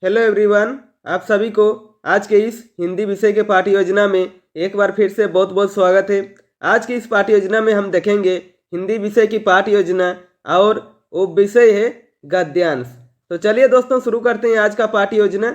Hello everyone, आप सभी को आज के इस हिंदी विषय के पाठ्य योजना में एक बार फिर से बहुत बहुत स्वागत है। आज की इस पाठ्य योजना में हम देखेंगे हिंदी विषय की पाठ्य योजना और वो विषय है गद्यांश। तो चलिए दोस्तों शुरू करते हैं आज का पाठ्य योजना।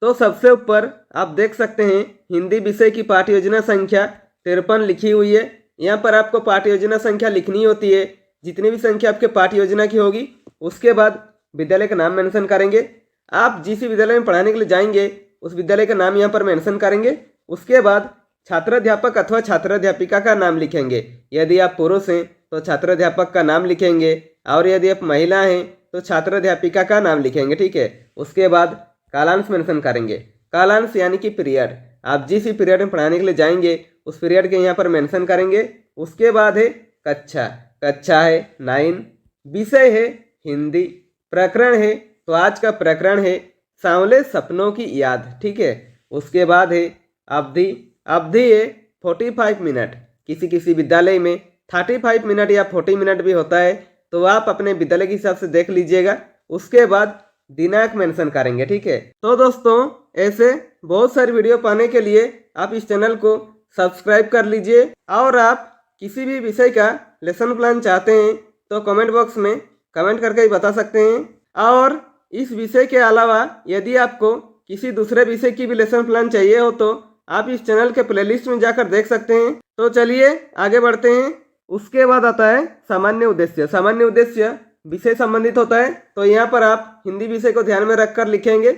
तो सबसे ऊपर आप देख सकते हैं हिंदी विषय की पाठ्य योजना संख्या 53 लिखी हुई है। यहाँ पर आपको पाठ्य योजना संख्या लिखनी होती है। जितनी भी संख्या आपके पाठ्य योजना की होगी उसके बाद विद्यालय का नाम मेंशन करेंगे। आप जिस विद्यालय में पढ़ाने के लिए जाएंगे उस विद्यालय का नाम यहाँ पर मेंशन करेंगे। उसके बाद छात्राध्यापक अथवा छात्राध्यापिका का नाम लिखेंगे। यदि आप पुरुष हैं तो छात्राध्यापक का नाम लिखेंगे और यदि आप महिला हैं तो छात्राध्यापिका का नाम लिखेंगे। ठीक है। उसके बाद कालांश मेंशन करेंगे। कालांश यानी कि पीरियड, आप जिस भी पीरियड में पढ़ाने के लिए जाएंगे उस पीरियड के यहाँ पर मेंशन करेंगे। उसके बाद है कक्षा, कक्षा है 9, विषय है हिंदी, प्रकरण है तो आज का प्रकरण है सांवले सपनों की याद। ठीक है। उसके बाद है अवधि, अवधि है 45 मिनट। किसी किसी विद्यालय में 35 मिनट या 40 मिनट भी होता है, तो आप अपने विद्यालय के हिसाब से देख लीजिएगा। उसके बाद दिनांक मेंशन करेंगे। ठीक है। तो दोस्तों ऐसे बहुत सारी वीडियो पाने के लिए आप इस चैनल को सब्सक्राइब कर लीजिए। और आप किसी भी विषय का लेसन प्लान चाहते हैं तो कमेंट बॉक्स में कमेंट करके ही बता सकते हैं। और इस विषय के अलावा यदि आपको किसी दूसरे विषय की भी लेसन प्लान चाहिए हो तो आप इस चैनल के प्लेलिस्ट में जाकर देख सकते हैं। तो चलिए आगे बढ़ते हैं। उसके बाद आता है सामान्य उद्देश्य। सामान्य उद्देश्य विषय संबंधित होता है, तो यहाँ पर आप हिंदी विषय को ध्यान में रखकर लिखेंगे।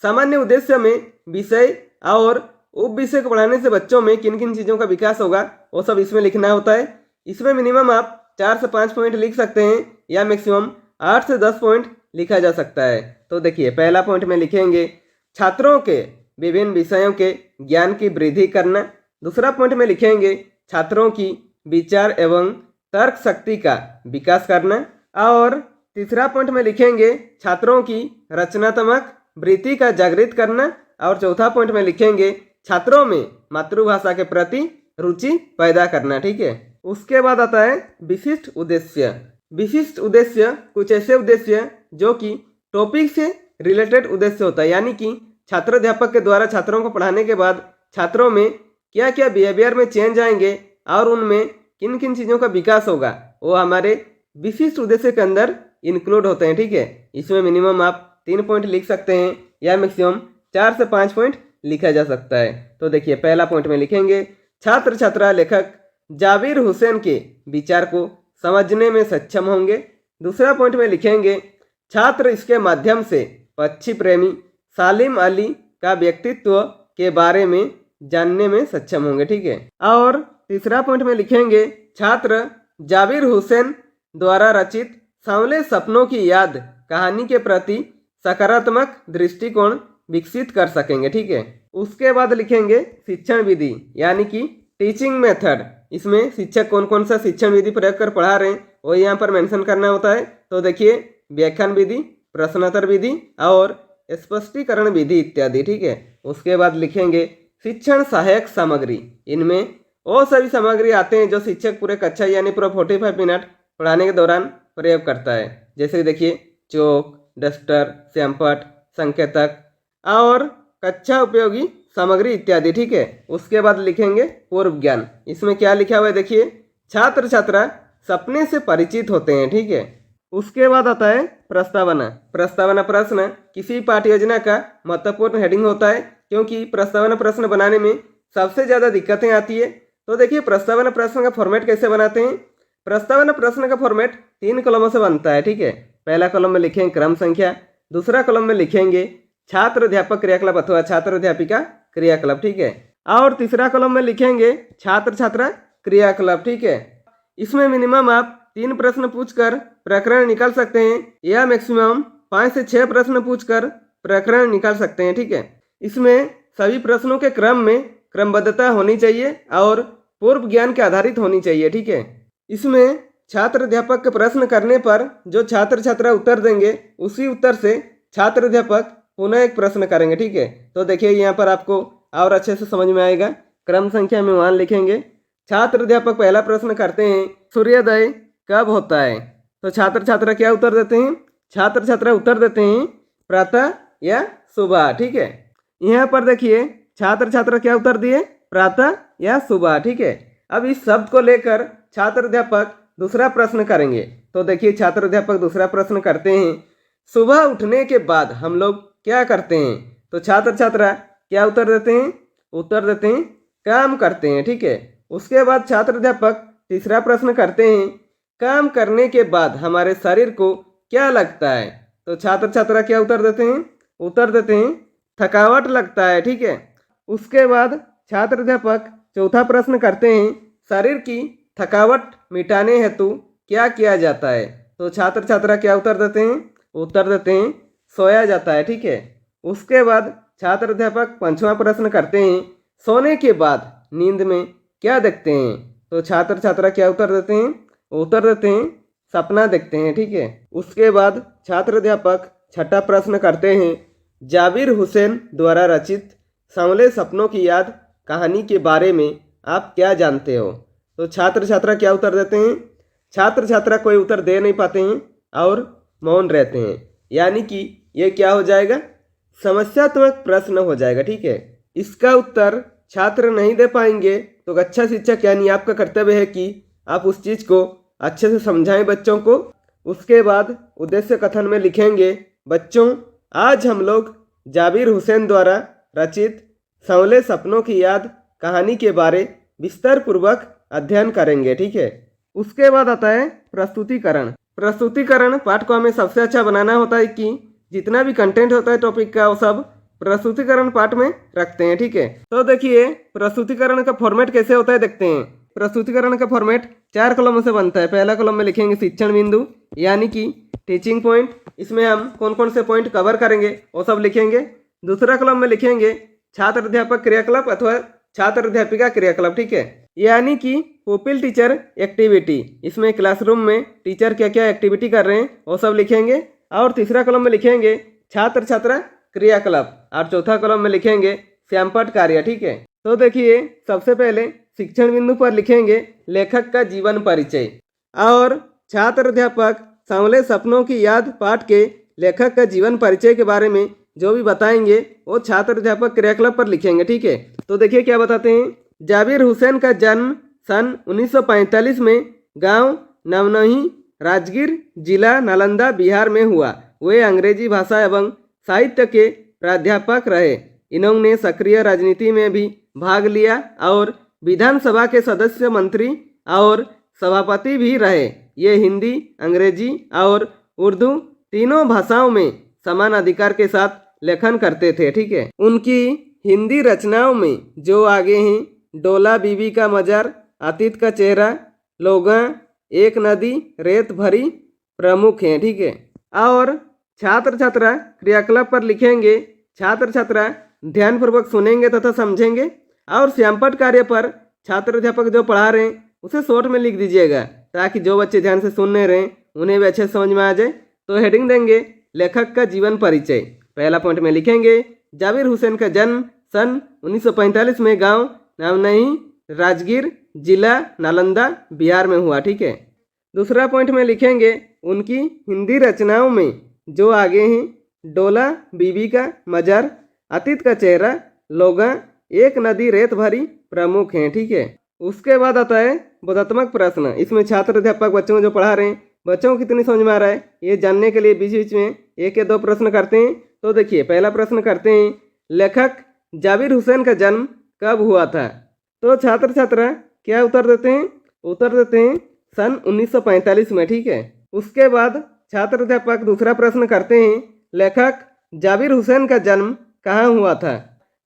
सामान्य उद्देश्य में विषय और उप विषय को पढ़ाने से बच्चों में किन किन चीज़ों का विकास होगा वो सब इसमें लिखना होता है। इसमें मिनिमम आप 4 से 5 पॉइंट लिख सकते हैं या मैक्सिमम 8 से 10 पॉइंट लिखा जा सकता है। तो देखिए पहला पॉइंट में लिखेंगे छात्रों के विभिन्न विषयों के ज्ञान की वृद्धि करना। दूसरा पॉइंट में लिखेंगे छात्रों की विचार एवं तर्क शक्ति का विकास करना। और तीसरा पॉइंट में लिखेंगे छात्रों की रचनात्मक वृत्ति का जागृत करना। और चौथा पॉइंट में लिखेंगे छात्रों में मातृभाषा के प्रति रुचि पैदा करना। ठीक है। उसके बाद आता है विशिष्ट उद्देश्य। विशिष्ट उद्देश्य कुछ ऐसे उद्देश्य जो कि टॉपिक से रिलेटेड उद्देश्य होता है, यानी कि छात्राध्यापक के द्वारा छात्रों को पढ़ाने के बाद छात्रों में क्या क्या बिहेवियर में चेंज आएंगे और उनमें किन किन चीज़ों का विकास होगा वो हमारे विशिष्ट उद्देश्य के अंदर इंक्लूड होते हैं। ठीक है। इसमें मिनिमम आप 3 पॉइंट लिख सकते हैं या मैक्सिमम 4 से 5 पॉइंट लिखा जा सकता है। तो देखिए पहला पॉइंट में लिखेंगे छात्र छात्रा लेखक जाबिर हुसैन के विचार को समझने में सक्षम होंगे। दूसरा पॉइंट में लिखेंगे छात्र इसके माध्यम से पक्षी प्रेमी सालिम अली का व्यक्तित्व के बारे में जानने में सक्षम होंगे। ठीक है। और तीसरा पॉइंट में लिखेंगे छात्र जाबिर हुसैन द्वारा रचित सांवले सपनों की याद कहानी के प्रति सकारात्मक दृष्टिकोण विकसित कर सकेंगे। ठीक है। उसके बाद लिखेंगे शिक्षण विधि यानी कि टीचिंग मेथड। इसमें शिक्षक कौन कौन सा शिक्षण विधि प्रयोग कर पढ़ा रहे हैं वो यहाँ पर मेंशन करना होता है। तो देखिए व्याख्यान विधि, प्रश्नोत्तर विधि और स्पष्टीकरण विधि इत्यादि। ठीक है। उसके बाद लिखेंगे शिक्षण सहायक सामग्री। इनमें वो सभी सामग्री आते हैं जो शिक्षक पूरे कक्षा यानी पूरा 45 मिनट पढ़ाने के दौरान प्रयोग करता है। जैसे देखिए चौक, डस्टर, श्यामपट, संकेतक और कक्षा उपयोगी सामग्री इत्यादि। ठीक है। उसके बाद लिखेंगे पूर्व ज्ञान। इसमें क्या लिखा हुआ है देखिए छात्र छात्रा सपने से परिचित होते हैं। ठीक है। उसके बाद आता है प्रस्तावना। प्रस्तावना प्रश्न किसी पाठ्य योजना का महत्वपूर्ण हेडिंग होता है, क्योंकि प्रस्तावना प्रश्न बनाने में सबसे ज़्यादा दिक्कतें आती है। तो देखिए प्रस्तावना प्रश्न का फॉर्मेट कैसे बनाते हैं। प्रस्तावना प्रश्न का फॉर्मेट 3 कॉलमों से बनता है। ठीक है। पहला कॉलम में लिखेंगे क्रम संख्या, दूसरा कॉलम में लिखेंगे छात्र अध्यापक क्रियाकलाप अथवा छात्र अध्यापिका क्रियाकलाप। ठीक है। और तीसरा कॉलम में लिखेंगे छात्र छात्रा क्रियाकलाप। ठीक है। इसमें मिनिमम आप 3 प्रश्न पूछकर प्रकरण निकाल सकते हैं या मैक्सिमम 5 से 6 प्रश्न पूछकर प्रकरण निकाल सकते हैं। ठीक है। इसमें सभी प्रश्नों के क्रम में क्रमबद्धता होनी चाहिए और पूर्व ज्ञान के आधारित होनी चाहिए। ठीक है। इसमें छात्र अध्यापक के प्रश्न करने पर जो छात्र छात्रा उत्तर देंगे उसी उत्तर से छात्र अध्यापक पुनः एक प्रश्न करेंगे। ठीक है। तो देखिए यहाँ पर आपको और अच्छे से समझ में आएगा। क्रम संख्या में 1 लिखेंगे। छात्र अध्यापक पहला प्रश्न करते हैं सूर्योदय कब होता है। तो छात्र छात्रा क्या उत्तर देते हैं। छात्र छात्रा उत्तर देते हैं प्रातः या सुबह। ठीक है, यहाँ पर देखिए छात्र छात्रा क्या उत्तर दिए, प्रातः या सुबह। ठीक है, अब इस शब्द को लेकर छात्र अध्यापक दूसरा प्रश्न करेंगे। तो देखिए छात्र अध्यापक दूसरा प्रश्न करते हैं, सुबह उठने के बाद हम लोग क्या करते हैं। तो छात्र छात्रा क्या उत्तर देते हैं, उत्तर देते हैं काम करते हैं। ठीक है, उसके बाद छात्र अध्यापक तीसरा प्रश्न करते हैं, काम करने के बाद हमारे शरीर को क्या लगता है। तो छात्र छात्रा क्या उत्तर देते हैं, उत्तर देते हैं थकावट लगता है। ठीक है, उसके बाद छात्र अध्यापक चौथा प्रश्न करते हैं, शरीर की थकावट मिटाने हेतु क्या किया जाता है। तो छात्र छात्रा क्या उत्तर देते हैं, उत्तर देते हैं सोया जाता है। ठीक है, उसके बाद छात्र अध्यापक पांचवा प्रश्न करते हैं, सोने के बाद नींद में क्या देखते हैं। तो छात्र छात्रा क्या उत्तर देते हैं, उत्तर देते हैं सपना देखते हैं। ठीक है, उसके बाद छात्र अध्यापक छठा प्रश्न करते हैं, जाबिर हुसैन द्वारा रचित सांवले सपनों की याद कहानी के बारे में आप क्या जानते हो। तो छात्र छात्रा क्या उत्तर देते हैं, छात्र छात्रा कोई उत्तर दे नहीं पाते हैं और मौन रहते हैं, यानी कि ये क्या हो जाएगा, समस्यात्मक प्रश्न हो जाएगा। ठीक है, इसका उत्तर छात्र नहीं दे पाएंगे तो अच्छा शिक्षक यानी आपका कर्तव्य है कि आप उस चीज़ को अच्छे से समझाएं बच्चों को। उसके बाद उद्देश्य कथन में लिखेंगे, बच्चों आज हम लोग जाबिर हुसैन द्वारा रचित सांवले सपनों की याद कहानी के बारे विस्तार पूर्वक अध्ययन करेंगे। ठीक है, उसके बाद आता है प्रस्तुतिकरण। प्रस्तुतिकरण पाठ को हमें सबसे अच्छा बनाना होता है कि जितना भी कंटेंट होता है टॉपिक का वो सब प्रस्तुतिकरण पाठ में रखते हैं। ठीक है, तो देखिए प्रस्तुतिकरण का फॉर्मेट कैसे होता है देखते हैं। प्रस्तुतिकरण का फॉर्मेट 4 कॉलमों से बनता है। पहला कॉलम में लिखेंगे शिक्षण बिंदु यानी कि टीचिंग पॉइंट, इसमें हम कौन कौन से पॉइंट कवर करेंगे वो सब लिखेंगे। दूसरा कॉलम में लिखेंगे छात्र अध्यापक क्रियाकलाप अथवा छात्र अध्यापिका क्रियाकलाप। ठीक है, यानी कि पुपिल टीचर एक्टिविटी, इसमें क्लासरूम में टीचर क्या क्या एक्टिविटी कर रहे हैं वो सब लिखेंगे। और तीसरा कॉलम में लिखेंगे छात्र छात्रा क्रियाकलाप और चौथा कॉलम में लिखेंगे श्यामपट कार्य। ठीक है, तो देखिए सबसे पहले शिक्षण बिंदु पर लिखेंगे लेखक का जीवन परिचय और छात्र अध्यापक सांवले सपनों की याद पाठ के लेखक का जीवन परिचय के बारे में जो भी बताएंगे वो छात्र अध्यापक क्रियाकलाप पर लिखेंगे। ठीक है, तो देखिए क्या बताते हैं, जाबिर हुसैन का जन्म सन 1945 में गांव नवनही राजगीर जिला नालंदा बिहार में हुआ। वे अंग्रेजी भाषा एवं साहित्य के प्राध्यापक रहे। इन्होंने सक्रिय राजनीति में भी भाग लिया और विधानसभा के सदस्य, मंत्री और सभापति भी रहे। ये हिंदी, अंग्रेजी और उर्दू तीनों भाषाओं में समान अधिकार के साथ लेखन करते थे। ठीक है, उनकी हिंदी रचनाओं में जो आगे हैं, डोला बीबी का मजार, अतीत का चेहरा, लोगा, एक नदी रेत भरी प्रमुख हैं। ठीक है, और छात्र छात्रा क्रियाकलाप पर लिखेंगे, छात्र छात्रा ध्यानपूर्वक सुनेंगे तथा समझेंगे और श्यामपट कार्य पर छात्र अध्यापक जो पढ़ा रहे हैं उसे शॉर्ट में लिख दीजिएगा ताकि जो बच्चे ध्यान से सुन नहीं रहे उन्हें भी अच्छे समझ में आ जाए। तो हेडिंग देंगे लेखक का जीवन परिचय। पहला पॉइंट में लिखेंगे जाबिर हुसैन का जन्म सन 1945 में गांव नवनही राजगीर जिला नालंदा बिहार में हुआ। ठीक है, दूसरा पॉइंट में लिखेंगे उनकी हिंदी रचनाओं में जो आगे हैं, डोला बीबी का मजार, अतीत का चेहरा, लोगा, एक नदी रेत भरी प्रमुख हैं। ठीक है, उसके बाद आता है बोधात्मक प्रश्न। इसमें छात्र अध्यापक बच्चों को जो पढ़ा रहे हैं बच्चों को कितनी समझ में आ रहा है ये जानने के लिए बीच बीच में एक या दो प्रश्न करते हैं। तो देखिए पहला प्रश्न करते हैं, लेखक जाबिर हुसैन का जन्म कब हुआ था। तो छात्र छात्रा क्या उत्तर देते हैं, उत्तर देते हैं सन 1945 में। ठीक है, उसके बाद छात्र अध्यापक दूसरा प्रश्न करते हैं, लेखक जाबिर हुसैन का जन्म कहाँ हुआ था।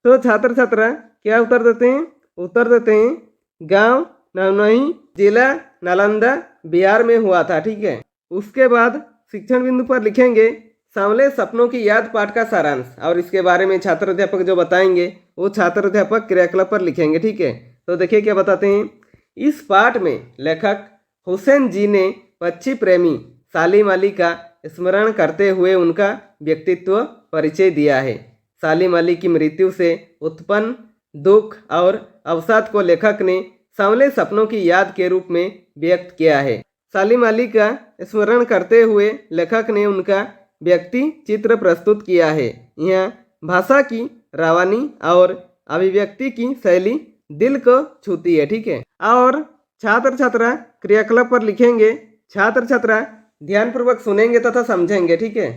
तो छात्र छात्रा क्या उत्तर देते हैं, उत्तर देते हैं गांव नवनही जिला नालंदा बिहार में हुआ था। ठीक है, उसके बाद शिक्षण बिंदु पर लिखेंगे सांवले सपनों की याद पाठ का सारांश और इसके बारे में छात्र अध्यापक जो बताएंगे वो छात्र अध्यापक क्रियाकलाप पर लिखेंगे। ठीक है, तो देखिए क्या बताते हैं, इस पाठ में लेखक हुसैन जी ने पक्षी प्रेमी सालिम अली का स्मरण करते हुए उनका व्यक्तित्व परिचय दिया है। सालिम अली की मृत्यु से उत्पन्न दुख और अवसाद को लेखक ने सांवले सपनों की याद के रूप में व्यक्त किया है। सालिम अली का स्मरण करते हुए लेखक ने उनका व्यक्ति चित्र प्रस्तुत किया है। यहाँ भाषा की रवानी और अभिव्यक्ति की शैली दिल को छूती है। ठीक है, और छात्र छात्रा क्रियाकलाप पर लिखेंगे। छात्र छात्रा ध्यानपूर्वक सुनेंगे तथा समझेंगे। ठीक है,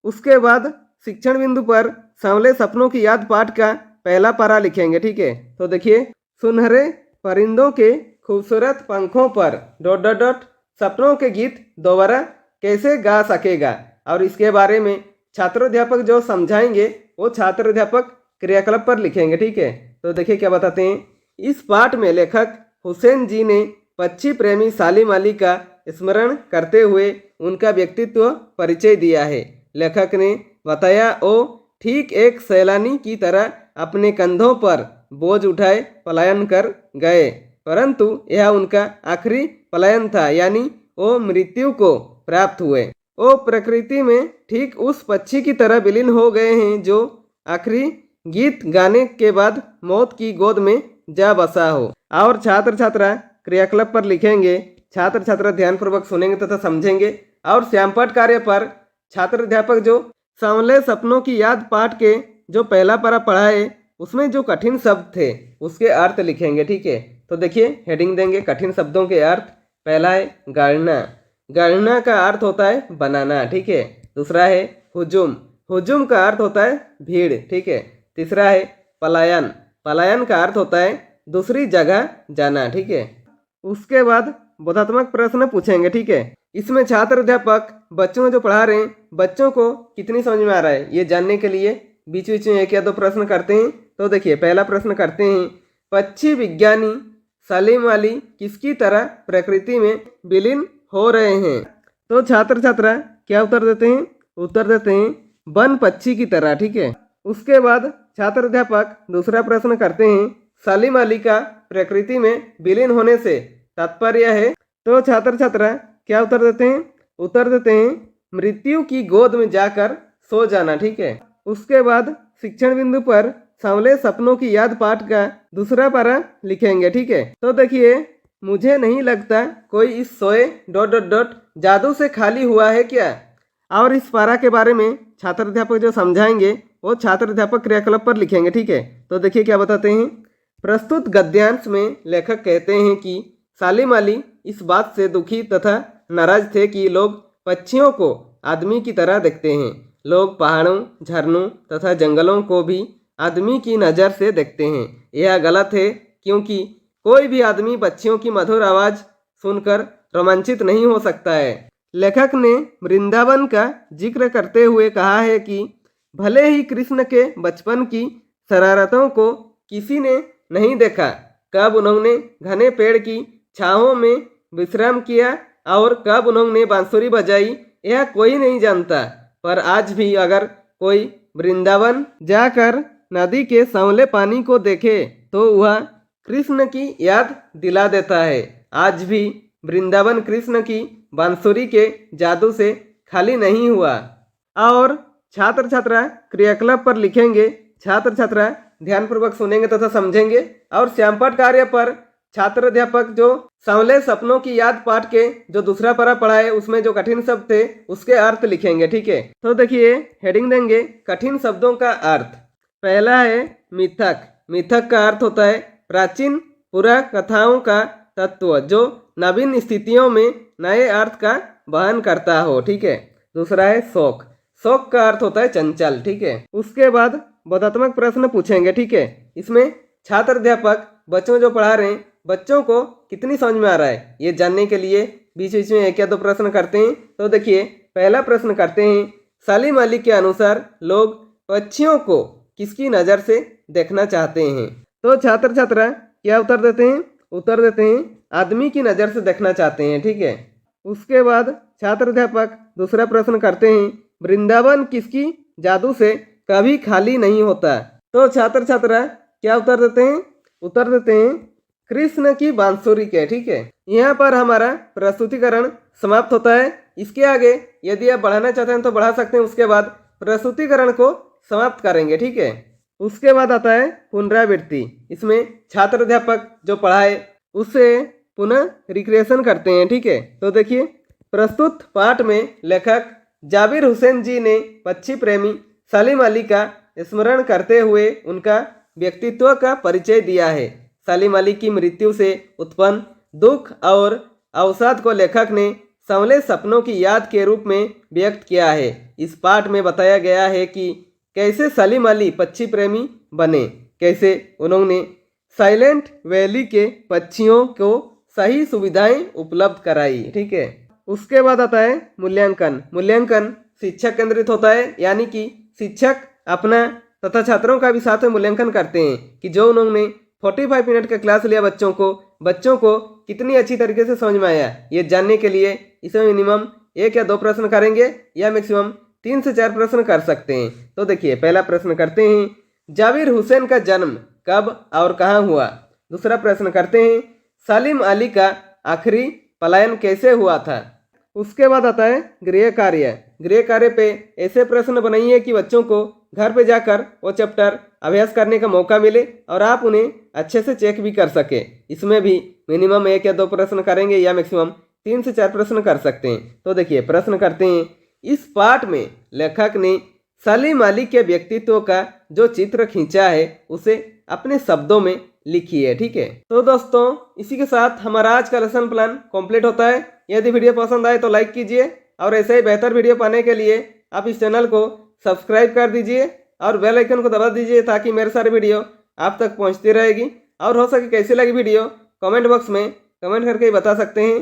उसके बाद शिक्षण बिंदु पर सांवले सपनों की याद पाठ का पहला पारा लिखेंगे। ठीक है, तो देखिए, सुनहरे परिंदों के खूबसूरत पंखों पर ... सपनों के गीत दोबारा कैसे गा सकेगा, और इसके बारे में छात्रोध्यापक जो समझाएंगे वो छात्रोध्यापक क्रियाकलाप पर लिखेंगे। ठीक है, तो देखिए क्या बताते हैं। इस पाठ में लेखक हुसैन जी ने पक्षी प्रेमी सालिम अली का स्मरण करते हुए उनका व्यक्तित्व परिचय दिया है। लेखक ने बताया वो ठीक एक सैलानी की तरह अपने कंधों पर बोझ उठाए पलायन कर गए, परंतु यह उनका आखिरी पलायन था, यानी वो मृत्यु को प्राप्त हुए। वो प्रकृति में ठीक उस पक्षी की तरह विलीन हो गए हैं जो आखिरी गीत गाने के बाद मौत की गोद में जा बसा हो। और छात्र छात्रा क्रियाकलाप पर लिखेंगे। छात्र छात्रा ध्यानपूर्वक सुनेंगे तथा समझेंगे। और श्यामपाठ कार्य पर छात्र अध्यापक जो सांवले सपनों की याद पाठ के जो पहला पारा पढ़ाए उसमें जो कठिन शब्द थे उसके अर्थ लिखेंगे। ठीक है, तो देखिए हेडिंग देंगे कठिन शब्दों के अर्थ। पहला है गणना। गणना का अर्थ होता है बनाना। ठीक है, दूसरा है हुजुम। हुजुम का अर्थ होता है भीड़। ठीक है, तीसरा है पलायन। पलायन का अर्थ होता है दूसरी जगह जाना। ठीक है, उसके बाद बोधात्मक प्रश्न पूछेंगे। ठीक है, इसमें छात्र अध्यापक बच्चों में जो पढ़ा रहे हैं बच्चों को कितनी समझ में आ रहा है ये जानने के लिए बीच बीच में एक या दो प्रश्न करते हैं। तो देखिए पहला प्रश्न करते हैं, पक्षी विज्ञानी सालिम अली किसकी तरह प्रकृति में विलीन हो रहे हैं? तो छात्र छात्रा क्या उत्तर देते हैं? उत्तर देते हैं वन पक्षी की तरह। ठीक है, उसके बाद छात्र अध्यापक दूसरा प्रश्न करते हैं, सालिम अली का प्रकृति में विलीन होने से तात्पर्य है? तो छात्र छात्रा क्या उत्तर देते हैं? उत्तर देते हैं मृत्यु की गोद में जाकर सो जाना। ठीक है, उसके बाद शिक्षण बिंदु पर सांवले सपनों की याद पाठ का दूसरा पारा लिखेंगे। ठीक है, तो देखिए, मुझे नहीं लगता कोई इस सोए ... जादू से खाली हुआ है क्या? और इस पारा के बारे में छात्र अध्यापक जो समझाएंगे वो छात्र अध्यापक क्रियाकलाप पर लिखेंगे। ठीक है, तो देखिए क्या बताते हैं। प्रस्तुत गद्यांश में लेखक कहते हैं कि सालिम अली इस बात से दुखी तथा नाराज थे कि लोग पक्षियों को आदमी की तरह देखते हैं। लोग पहाड़ों, झरनों तथा जंगलों को भी आदमी की नज़र से देखते हैं। यह गलत है, क्योंकि कोई भी आदमी पक्षियों की मधुर आवाज़ सुनकर रोमांचित नहीं हो सकता है। लेखक ने वृंदावन का जिक्र करते हुए कहा है कि भले ही कृष्ण के बचपन की शरारतों को किसी ने नहीं देखा, कब उन्होंने घने पेड़ की छांवों में विश्राम किया और कब उन्होंने बांसुरी बजाई, यह कोई नहीं जानता। पर आज भी अगर कोई वृंदावन जाकर नदी के सांवले पानी को देखे तो वह कृष्ण की याद दिला देता है। आज भी वृंदावन कृष्ण की बांसुरी के जादू से खाली नहीं हुआ। और छात्र छात्रा क्रियाकलाप पर लिखेंगे। छात्र छात्रा ध्यानपूर्वक सुनेंगे तथा समझेंगे। और श्यामपाठ कार्य पर छात्र अध्यापक जो सांवले सपनों की याद पाठ के जो दूसरा पारा पढ़ाए उसमें जो कठिन शब्द थे उसके अर्थ लिखेंगे। ठीक है, तो देखिए हेडिंग देंगे कठिन शब्दों का अर्थ। पहला है मिथक। मिथक का अर्थ होता है प्राचीन पुरा कथाओं का तत्व जो नवीन स्थितियों में नए अर्थ का वहन करता हो। ठीक है, दूसरा है शौक। शौक का अर्थ होता है चंचल। ठीक है, उसके बाद बोधात्मक प्रश्न पूछेंगे। ठीक है, इसमें छात्र अध्यापक बच्चों जो पढ़ा रहे हैं बच्चों को कितनी समझ में आ रहा है ये जानने के लिए बीच बीच में एक या दो प्रश्न करते हैं। तो देखिए पहला प्रश्न करते हैं, सालिम अली के अनुसार लोग पक्षियों को किसकी नज़र से देखना चाहते हैं? तो छात्र छात्रा क्या उत्तर देते हैं? उत्तर देते हैं आदमी की नज़र से देखना चाहते हैं। ठीक है, उसके बाद छात्र अध्यापक दूसरा प्रश्न करते हैं, वृंदावन किसकी जादू से कभी खाली नहीं होता? तो छात्र छात्रा क्या उत्तर देते हैं? उत्तर देते हैं कृष्ण की बांसुरी के। ठीक है, यहाँ पर हमारा प्रस्तुतिकरण समाप्त होता है। इसके आगे यदि आप बढ़ाना चाहते हैं तो बढ़ा सकते हैं, उसके बाद प्रस्तुतिकरण को समाप्त करेंगे। ठीक है, उसके बाद आता है पुनरावृत्ति। इसमें छात्र अध्यापक जो पढ़ाए उससे पुनः रिक्रिएशन करते हैं। ठीक है, तो देखिए प्रस्तुत पाठ में लेखक जाबिर हुसैन जी ने पक्षी प्रेमी सालिम अली का स्मरण करते हुए उनका व्यक्तित्व का परिचय दिया है। सलीम अली की मृत्यु से उत्पन्न दुख और अवसाद को लेखक ने संवले सपनों की याद के रूप में व्यक्त किया है। इस पाठ में बताया गया है कि कैसे सलीम अली पक्षी प्रेमी बने, कैसे उन्होंने साइलेंट वैली के पक्षियों को सही सुविधाएं उपलब्ध कराई। ठीक है, उसके बाद आता है मूल्यांकन। मूल्यांकन शिक्षक केंद्रित होता है, यानी कि शिक्षक अपना तथा छात्रों का भी साथ में मूल्यांकन करते हैं कि जो उन्होंने 45 मिनट का क्लास लिया बच्चों को कितनी अच्छी तरीके से समझ में आया, ये जानने के लिए इसमें मिनिमम 1 या 2 प्रश्न करेंगे या मैक्सिमम 3 से 4 प्रश्न कर सकते हैं। तो देखिए, पहला प्रश्न करते हैं, जाबिर हुसैन का जन्म कब और कहाँ हुआ। दूसरा प्रश्न करते हैं, सलीम अली का आखिरी पलायन कैसे हुआ था। उसके बाद आता है गृह कार्य। गृह कार्य पे ऐसे प्रश्न बनाइए कि बच्चों को घर पे जाकर वो चैप्टर अभ्यास करने का मौका मिले और आप उन्हें अच्छे से चेक भी कर सके। इसमें भी मिनिमम 1 या 2 प्रश्न करेंगे या मैक्सिमम 3 से 4 प्रश्न कर सकते हैं। तो देखिए, प्रश्न करते हैं, इस पाठ में लेखक ने सलीम अली के व्यक्तित्व का जो चित्र खींचा है उसे अपने शब्दों में लिखिए। ठीक है, तो दोस्तों इसी के साथ हमारा आज का लेसन प्लान कंप्लीट होता है। यदि वीडियो पसंद आए तो लाइक कीजिए और ऐसे ही बेहतर वीडियो पाने के लिए आप इस चैनल को सब्सक्राइब कर दीजिए और बेल आइकन को दबा दीजिए ताकि मेरे सारे वीडियो आप तक पहुंचती रहेगी। और हो सके कैसी लगी वीडियो कमेंट बॉक्स में कमेंट करके बता सकते हैं।